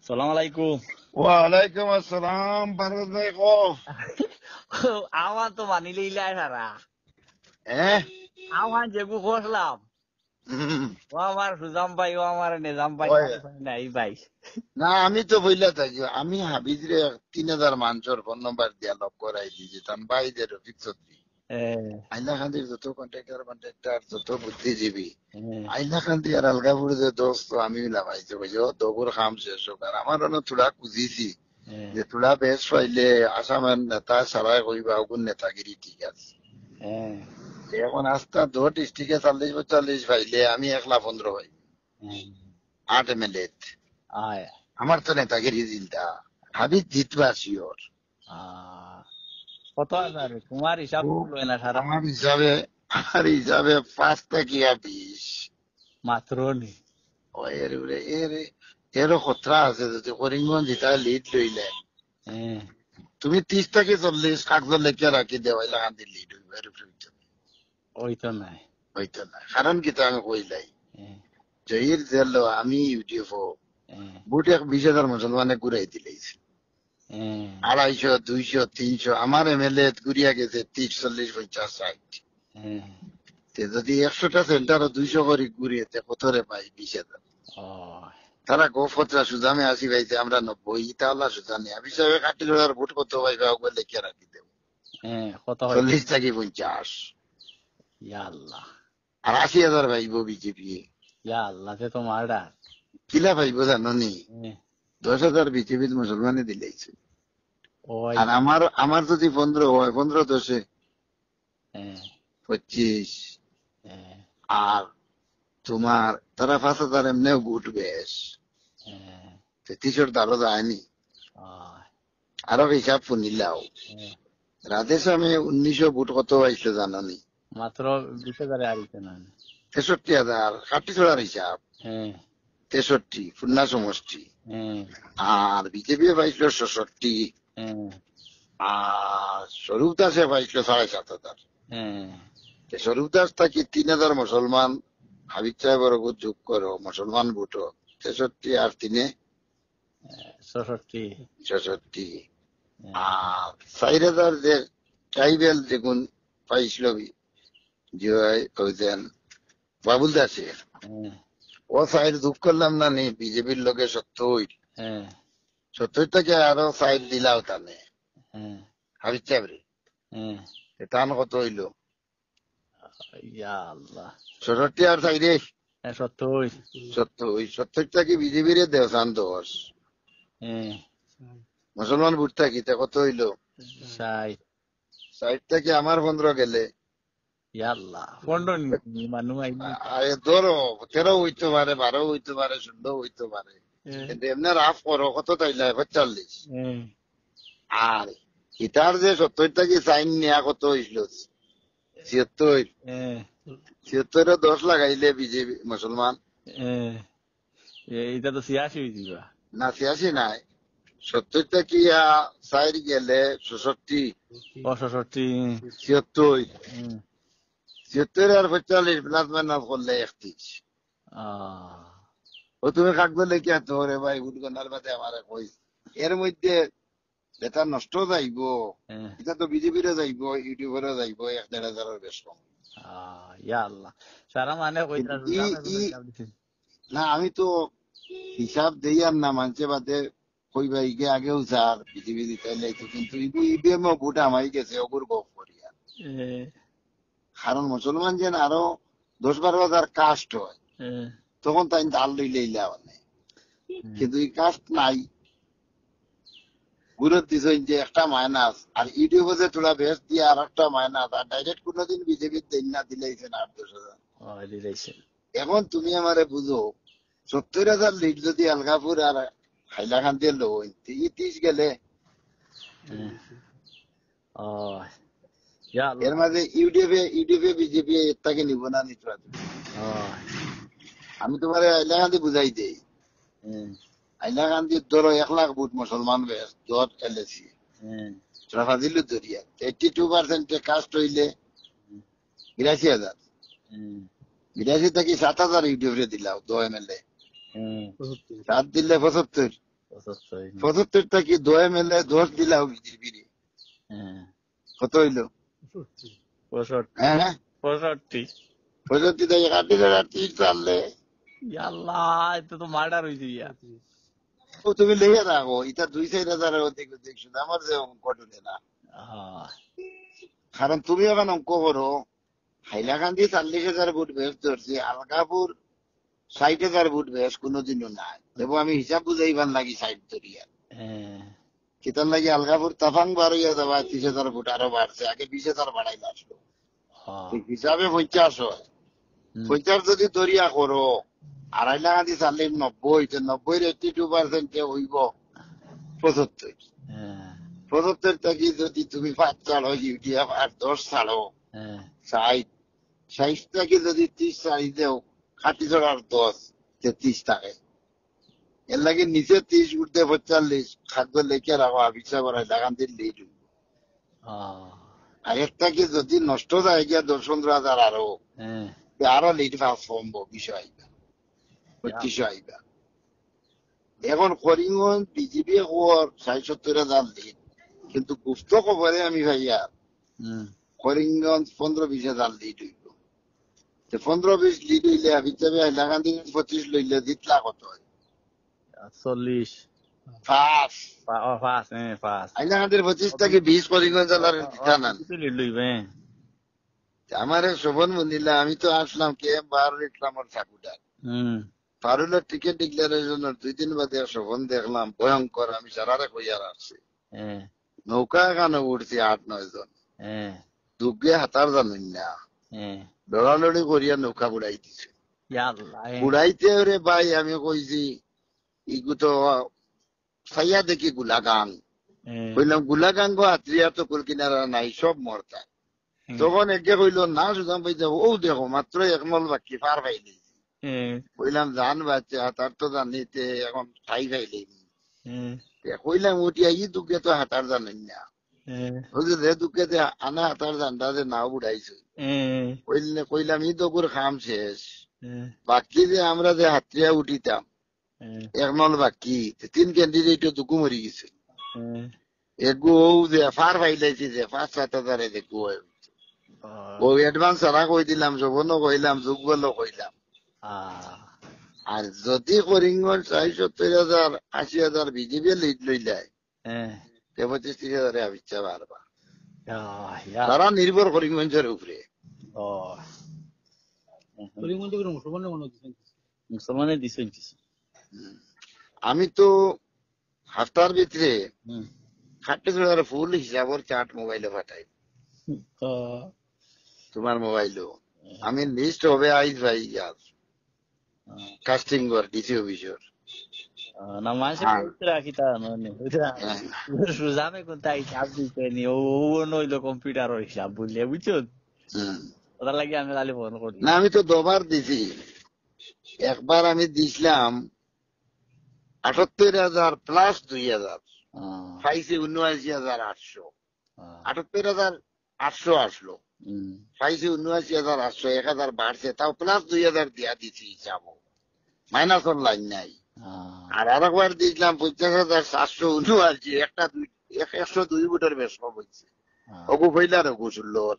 সালাম আলাইকুম। ওয়ালাইকুম আসসালাম। পারভেজ ভাই কো আমার তো মানিলে ইলাই সারা হ্যাঁ। আমার যেগু খসলাম ও আমার সুজাম পাই, ও আমার নিজাম পাই, ওই নাই পাই। না, আমি তো বইলা থাকি, আমি হাবিজরে 3,000 মানুষের ফোন নম্বর দিয়া লক করাই দিয়েছি। তান বাইরে রফিক চৌধুরী আইলাকান্দির যত কন্ট্রাক্টর যত বুদ্ধিজীবী আইলাকান্দি আর আলগাপুর যে দোস্ত আমি লাগাইছি বুঝো দগুর খাম শেষ হোক। আর আমার অনেক থোড়া খুঁজিছি যে থোড়া বেশ পাইলে আসামের নেতা সারাই কইবা ওগুন নেতাগিরি ঠিক আছে। এখন আস্তা 2 ডিস্ট্রিক্টে 40-45 পাইলে আমি 1,15 পাই 8 MLA। আমার তো নেতাগিরি জিলটা হাবিজ জিতবা শিওর। কত আছে তোমার হিসাব লয় না সারা? আমার হিসাবে 5 থেকে 20 মাত্র নি এরও খতরা আছে। যদি করিমগঞ্জ জিতা লিড লইলে তুমি 30 থেকে 40 কাগজ লেখা রাখি দেওয়াই লাগান লিড হইবে। ওই তো নাই হইতো না, কারণ কি তো আমি কইলাই জহির জেল আমি ইউটিউব বুট 20,000 মুসলমানে ঘুরাই দিলেছি। 250, 200, 300 আমার MLA ঘুরিয়া গেছে 30, 40, 50, 60। যদি 100টা সেন্টার 200 করে ঘুরিয়েছে কতরে পাই 20,000। তারা গোফতরা সুজামে 80 পাইছে, আমরা 90। ইতাওয়ালা সুজা নেই আমি সাহেব 80,000 ভোট কত পাইবা ওগুলো লেখা রাখি দেবো। 40 থেকে 50 আর 80,000 পাইব বিজেপি। তোমার কিলা পাইব জানো নি? 10,000 বিজেপি মুসলমানে দিলেছে। আর আমার যদি 15 হয়, 15 10 25। আর তোমার তারা 5,000 এমনিও ভোট বেশ 33 দ্বারও যায়নি। আরো হিসাব শুনিলাও রাধেশ্যামে 1900 ভোট কত পাইছে জানো নি? মাত্র 20,000 আইছে না 63,000 কাটিছড়ার হিসাব 63 খুলনা সমষ্টি। আর বিজেপি পাইছিল 66। আর স্বরূপ দাসে পাইছিল 7,500। স্বরূপ দাস থাকি 3,000 মুসলমান হাবিব সাহেবের যোগ করো মুসলমান ভোট 63 আর 3 66। আর 4,000 যে ট্রাইবেল যেগুন পাইছিল যে কইতেন বাবুল দাসে ও সাইড যোগ করলাম না নি বিজেপির লোকে 70 থেকে আরো সাইড দিলাও তানে হাবিব সাহেব রে তান কত হইল 66 আর সাইডে 70 থেকে বিজেপির দেওসান 10 মুসলমান ভোট থাকি কত হইল 60 থেকে আমার 15 গেলে ধরো 13 হইতে পারে, 12 হইতে পারে, 16 হইতে পারে। কিন্তু এমনি রাফ করো কত তাইলে 45। আর ইটার যে 70 থেকে সাইন নেওয়া কত হইল 76 10 লাগাইলে বিজেপি মুসলমান এটা তো 86 হয়েছিল না 86 নাই 70 থেকে সাইড গেলে 66 76 আর 45 প্লাস মাইনাস করলে 31। ও তুমি কাগজ লেখিয়া তো রে ভাই উদ্গনার বাদে আমার কই এর মধ্যে বেটা নষ্ট যাইব। এটা তো বিজেপিরও যাইব, ইউটিউবেরও যাইব 1,500 বেশ কম। না আমি তো হিসাব দেই আর না মানছে বাদে কই ভাই আগেও স্যার বিজেপি দিতে লাইতো, কিন্তু ইভিএম ভোট আমাই গেছে ওগুর গপ করিয়া। কারণ মুসলমান যেন আরো 10-12 হাজার কাস্ট হয় তখন তাই ডাল লইলে মানে, কিন্তু এই কাস্ট নাই গুরুত্ব দিচ্ছেন যে একটা মাইনাস। আর ইউটিউবে যে তোরা বেশ দিয়ে আর একটা মাইনাস, আর ডাইরেক্ট কোনোদিন বিজেপির দেন না দিলেইছেন 8-10,000। এখন তুমি আমারে বুঝো 70,000 লিড যদি আলগাপুর আর হাইলাকান্দি লই 30 গেলে এর মাঝে ইউটিউবে বিজেপি এটাকে নিব না নিতে। আমি তোমার হাইলাকান্দি বুঝাই দেই। হাইলাকান্দির ধরো 1 লাখ ভোট মুসলমান বেশ দর এলএসি ফাজিল দরিয়া 82% কাস্ট হইলে 82,000। 82 থেকে 7,000 ইউটিউবে দিলাও 2 MLA 7 দিলে 75। 75টা কি 2 MLA 10 দিলাও বিজেপি কত হইলো? 65 65 থেকে 30 চাললে তো মার্ডার হয়েছে ইয়া। তুমি লেগে রাখো এটা 2-4 হাজারের অধিক দেখছো আমার যে অঙ্ক টুলে না, কারণ তুমি এখন অঙ্ক করো হাইলাকান্দি 40,000 ভোট বেশ ধরছি, আলগাপুর 60,000 ভোট বেশ কোনোদিনও নাই, এবং আমি হিসাব বুঝাইবার লাগি 60 ধরিয়া কিতার লাগি আলগাপুর তাফাং বার হইয়া যাবা 30,000 ভোট আরো বাড়ছে, আগে 20,000 বাড়াই আসলো হিসাবে 50 হয়। 50 যদি দরিয়া করো আর হাইলাকান্দি 90 82% হইব 75। 75 থেকে যদি তুমি 5 ছাড়ো ইউডিএফ আর 10 ছাড়ো 60 থেকে যদি 30 ছাড়ি দেও খাটি ছড়ার 10 33 থাকে, এর লাগে নিচে 30 উঠতে 45 খাদ্য লেখে রাখো আবিষ্কার করা হাইলাকান্দির লিড হইব। আর একটাকে যদি নষ্ট যায় গিয়া 10-15 হাজার আরো লিড পাস সম্ভব বিষয় আইবা 25 আইবা। এখন করিমগঞ্জ বিজেপি খবর 60-70 হাজার লিড, কিন্তু গুপ্ত খবরে আমি ভাইয়া করিমগঞ্জ 15-20 হাজার লিড হইব। 15-20 লিড হইলে হিসাবে হাইলাকান্দি 25 লইলে জিতলা কত হয়? 40 হাইলাকান্দির 25 থেকে 20 করিমগঞ্জ জেলার জিতা না। আমার শোভন মন্দিলা আমি তো আসলাম কে বার ইসলামের সাকুটার ফারুলের টিকিট ডিক্লারেশনের 2 দিন বাদে শোভন দেখলাম ভয়ঙ্কর, আমি সারারে কইয়া রাখছি নৌকা এখানে উঠছি 8-9 জন দুগে হাতার জানুন না লড়ালড়ি করিয়া নৌকা বুড়াই দিছে। বুড়াইতে রে ভাই আমি কইছি ইগু তো সাইয়া দেখি গুলাগাং কইলাম গুলাগাং গো আত্রিয়া তো কুল কিনারা নাই সব মরতা। তখন একে কইল না সুদাম ভাই যাবো ও দেখো মাত্র 1 মল বাকি পার পাইলি। কইলাম জান বাচ্চা তার তো জানিতে এখন ঠাই পাইলি কইলাম উঠিয়া ই দুকে তো হাতার জানেন না রে দুকে আনা হাতার জানটা যে নাও বুড়াইছে কইলাম ই তো করে খাম শেষ বাকি যে আমরা যে হাতরিয়া উঠিতাম 1 মল বাকি 3 ক্যান্ডিডেট দুকু মরি গেছে এগু যে ফার পাইলাইছে যে 5-7 হাজারে দেখু ও অ্যাডভান্স সারা কই দিলাম শোভনও কইলাম যুগবলও কইলাম। আর যদি করিমগঞ্জ 70,000 80,000 বিজেপি লিড লইলায় 25-30 আবিচ্ছা পারবা, তারা নির্ভর করিমগঞ্জের উপরে। মুসলমানের দিছে আমি তো হাফতার ভিতরে 60,000 ফুল হিসাবর চার্ট মোবাইলে পাঠাই তোমার মোবাইলও। আমি লিস্ট হবে আইজ ভাই ইয়ার কাস্টিং কর ডিসি অফিসর না মাসে রাখি তা সুজামে কোনটা হিসাব দিতে নি ও নইল কম্পিউটার হিসাব বললে বুঝছো ওটা লাগে আমি খালি ফোন করি না। আমি তো 2 বার দিছি, একবার আমি দিছিলাম 78,000 প্লাস 2,000 পাইছি 79,800 78,800 আসলো পাইছি 79,800 1,000 বাড়ছে তাও প্লাস 2,000 দিয়া দিছি হিসাব মাইনাস ওর লাইন নাই। আর আরেকবার দিয়েছিলাম 50,779 একটা 102 ভোটের বেশ কম হয়েছে ওগু ফইলার ওগু শুনলোর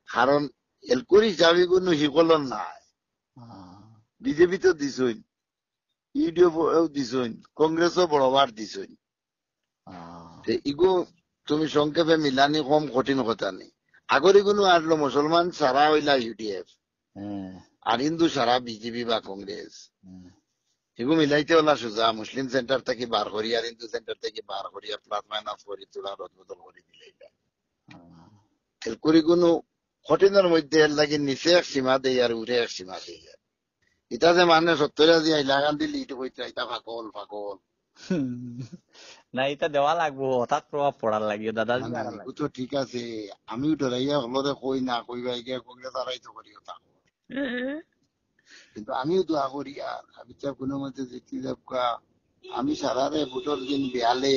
কারণ এলকুর হিসাবে কোনো শিকলন নাই। বিজেপি তো দিছই, ইউডিএফ দিছই, কংগ্রেসও বড়বার দিছই, ইগো তুমি সংক্ষেপে মিলানি কম কঠিন কথা নেই। আগর এগুলো আসলো মুসলমান সারা হইলা ইউডিএফ আর হিন্দু সারা বিজেপি বা কংগ্রেস, এগুলো মিলাইতে হলা সোজা মুসলিম সেন্টার থেকে বার করি আর হিন্দু সেন্টার থেকে বার করিয়া প্লাস মাইনাস করি তোলা রদবদল করে দিলে এরকরি কোনো কঠিনের মধ্যে এর লাগে নিচে এক সীমা দেয় আর উঠে এক সীমা দেয়। এটা যে মানে 70 দিয়ে হাইলাকান্দি লিড হইতে এটা পাগল পাগল না, এটা দেওয়া লাগবো, হঠাৎ প্রভাব পড়ার লাগিও দাদা। তো ঠিক আছে আমিও ডরাইয়া হলরে কই না কইবা গিয়া কংগ্রেস আড়াই তো করিও তা কিন্তু আমিও দোয়া করি আর আমি চাপ কোনো মতে দেখি আমি সারারে ভোটর দিন বেয়ালে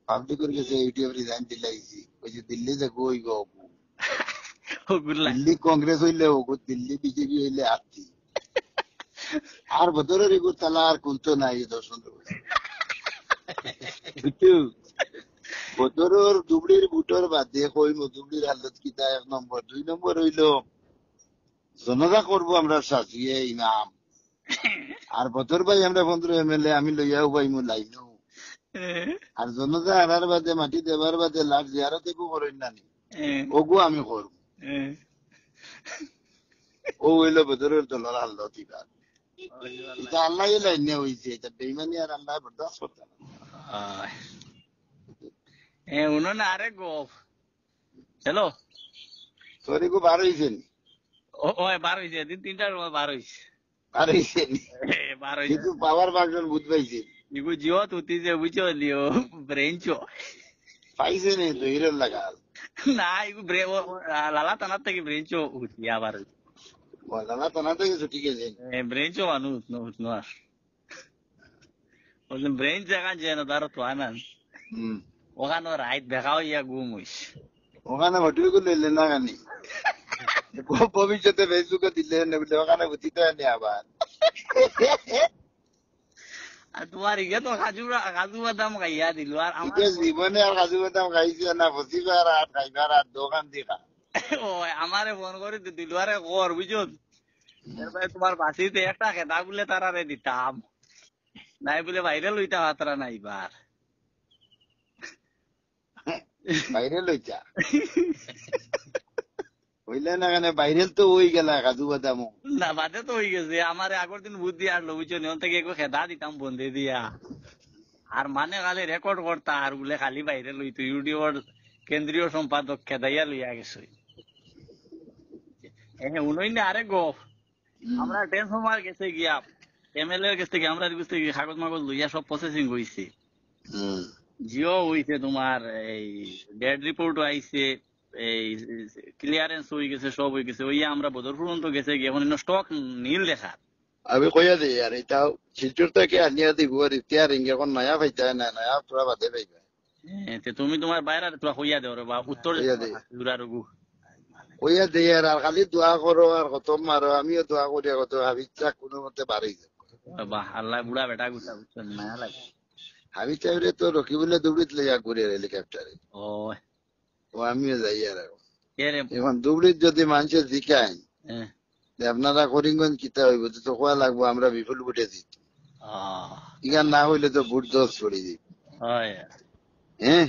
পাবলিকের কাছে ইউটিউব রিজাইন দিলাইছি ওই যে দিল্লি যে গই গো দিল্লি কংগ্রেস হইলে হোক দিল্লি বিজেপি হইলে আছি আর বদরের এগুলো তালা আর কোনতো নাই দর্শন বুঝছো বদরের দুবড়ির বুটর বাদে কইম দুবড়ির হালত কিতা 1 নম্বর 2 নম্বর হইল জনতা করবো আমরা সাজিয়ে ইমাম আর বদর ভাই আমরা 15 MLA আমি লইয়াও পাইমু লাইনু আর জনতা আনার বাদে মাটি দেবার বাদে লাখ জিয়ারত একু করেন না ওগু আমি করব ও হইল বদরের দলের হালত এবার এটা আল্লাহ লাইনে হয়েছে এটা বেইমানি আর আল্লাহ বরদাস্ত করতে না উনুন আরে গপ হ্যালো তোর এগু বার হয়েছে নি ও বার হয়েছে 3টার সময় বার হয়েছে বার হয়েছে কিন্তু পাওয়ার বাগজন বুঝ পাইছে ইগু জিও তুতি যে বুঝছো লিও ব্রেঞ্চো পাইছে নি তো হিরো লাগা না ইগু লালা তানার থেকে ব্রেঞ্চো উঠি আবার লালা তানা থেকে ছুটি গেছে ব্রেঞ্চো মানুষ নো আর ওই ব্রেঞ্চ জায়গা যে না তার তো আনান ওখানে রাইট দেখাও ইয়া গুম হইছে ওখানে হোটেল গুলো এলেন না কানি ভবিষ্যতে ফেসবুকে দিলে ওখানে বুঝিতে হয়নি আবার আর তোমার ইয়ে তো কাজু বাদাম খাইয়া দিল আর আমার জীবনে আর কাজু বাদাম খাইছে না বসিবার আর খাইবার আর দোকান দেখা ও আমারে ফোন করে দিল আরে কর বুঝছো এরপরে তোমার বাসিতে একটা খেতা বলে তারারে দিতাম নাই বলে বাইরে লইতা হাতরা নাইবার বাইরে লইতা হইলে না কেন বাইরে তো হয়ে গেল কাজু বাদাম না বাদে তো হয়ে গেছে আমার আগের দিন বুদ্ধি আসলো বুঝছো নিয়ন থেকে একটু খেদা দিতাম বন্ধে দিয়া আর মানে খালি রেকর্ড করতা আর বলে খালি বাইরে লইতো ইউটিউবের কেন্দ্রীয় সম্পাদক খেদাইয়া লইয়া গেছে উনই আরে গপ আমরা ট্রান্সফরমার গেছে গিয়া MLA এর কাছ থেকে আমরা কাগজ মাগজ লইয়া সব প্রসেসিং হইছে জিও হইছে তোমার এই ডেড রিপোর্ট আইছে এই ক্লিয়ারেন্স হয়ে গেছে সব হয়ে গেছে ওই আমরা বদরপুর তো গেছে এখন স্টক নীল দেখা আমি কইয়া দিই আর এটাও শিলচর থেকে আনিয়া দিব আর রিপেয়ারিং এখন নয়া পাইতা না নয়া পুরা বাদে পাইবা তুমি তোমার বাইরে তোরা কইয়া দেও রে বা উত্তর রঘু কইয়া দিই আর খালি দোয়া করো আর কত মারো আমিও দোয়া করি কত হাবিচা কোনো মতে বাড়ি যাব বাহ আল্লাহ বুড়া বেটা গুটা বুঝছেন মায়া লাগে হাবিচারে তো রকিবুল্লাহ দুবড়িত লইয়া ঘুরে হেলিকপ্টারে ও আমিও যাই আর এখন দুবড়িত যদি মানুষের জিকায় আপনারা করিমগঞ্জ কিতা হইব তো কোয়া লাগবো আমরা বিপুল বুটে দিত ইগান না হইলে তো বুট দোষ পড়ি দিই হ্যাঁ